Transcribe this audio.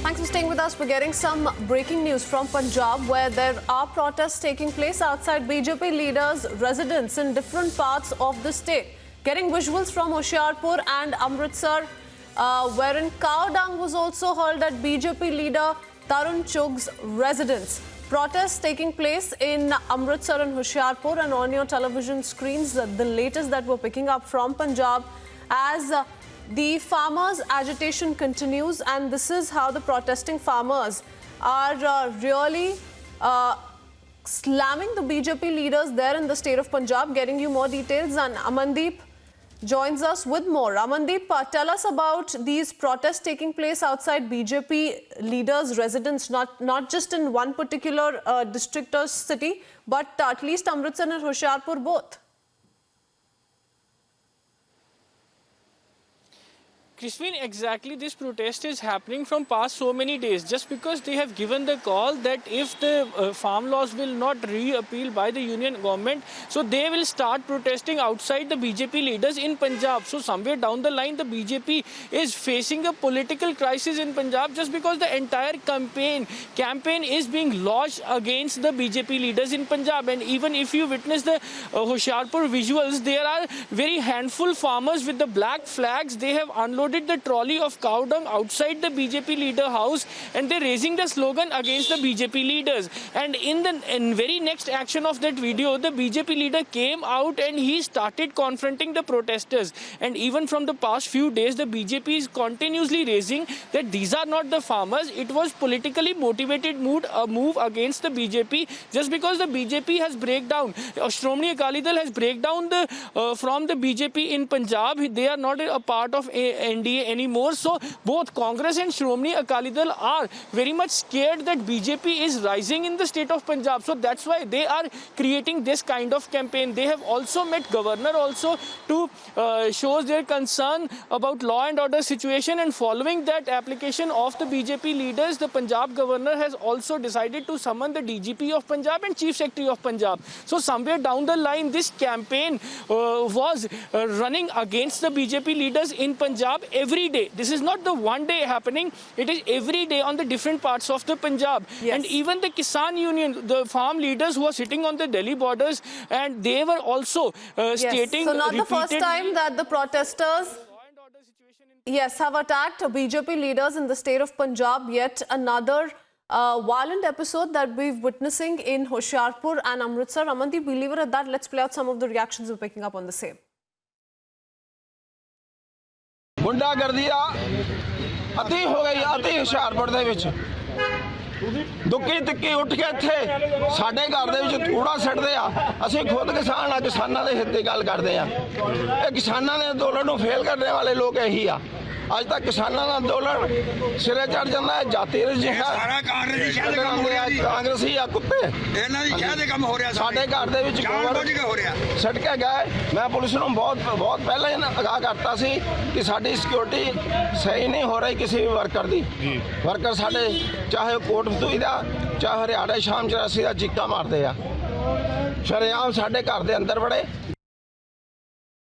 Thanks for staying with us. We're getting some breaking news from Punjab, where there are protests taking place outside BJP leaders' residence in different parts of the state. Getting visuals from Hoshiarpur and Amritsar, wherein cow dung was also hurled at BJP leader Tarun Chug's residence. Protests taking place in Amritsar and Hoshiarpur, and on your television screens, the latest that we're picking up from Punjab as the farmers' agitation continues, and this is how the protesting farmers are really slamming the BJP leaders there in the state of Punjab. Getting you more details, and Amandeep joins us with more. Amandeep, tell us about these protests taking place outside BJP leaders' residence, not just in one particular district or city, but at least Amritsar and Hoshiarpur both. Crispin, exactly this protest is happening from past so many days, just because they have given the call that if the farm laws will not re-appeal by the union government, so they will start protesting outside the BJP leaders in Punjab. So somewhere down the line, the BJP is facing a political crisis in Punjab, just because the entire campaign is being launched against the BJP leaders in Punjab. And even if you witness the Hoshiarpur visuals, there are very handful farmers with the black flags. They have unloaded the trolley of cow dung outside the BJP leader house, and they're raising the slogan against the BJP leaders. And in the very next action of that video, the BJP leader came out and he started confronting the protesters. And even from the past few days, the BJP is continuously raising that these are not the farmers. It was politically motivated move against the BJP, just because the BJP has break down. Shromani Akali Dal has break down from the BJP in Punjab. They are not a part of NDA anymore. So both Congress and Shromani Akali Dal are very much scared that BJP is rising in the state of Punjab. So that's why they are creating this kind of campaign. They have also met governor also to show their concern about law and order situation, and following that application of the BJP leaders, the Punjab governor has also decided to summon the DGP of Punjab and Chief Secretary of Punjab. So somewhere down the line, this campaign was running against the BJP leaders in Punjab every day. This is not the one day happening. It is every day on the different parts of the Punjab. Yes. And even the Kisan Union, the farm leaders who are sitting on the Delhi borders, and they were also stating. So not the first time that the protesters have attacked BJP leaders in the state of Punjab. Yet another violent episode that we're witnessing in Hoshiarpur and Amritsar. Amandeep, we'll leave it at that. Let's play out some of the reactions we're picking up on the same. गुंडागर्दी अति हो गई अति हुशियारपुर दे विच दुक्की तिक्की उठ के इत्थे साडे घर दे विच कूड़ा सड़दे आ असीं खुद किसान आ किसानां दे हित दी गल करदे आ ये किसानां दे अंदोलन नूं फेल करने वाले लोग यही आ अज तक किसानां दा अंदोलन सिरे चढ़ जांदा है जाति रजिहा सारा कांग्रेसी आ कुत्ते ਇਹਨਾਂ ਦੀ ਸ਼ਾਹ ਦੇ ਕੰਮ ਹੋ ਰਿਹਾ साडे घर दे विच ਜਾਣਬੁੱਝ ਕੇ ਹੋ ਰਿਹਾ सट के गए मैं पुलिस नूं बहुत पहले ही आगाह करता सी कि साडी सिक्योरिटी सही नहीं हो रही किसी भी वर्कर दी वर्कर साडे चाहे कोट फतूई दा चाहे हरियाणा शाम 84 दा चीका मारदे आ शरेआम साडे घर दे अंदर बड़े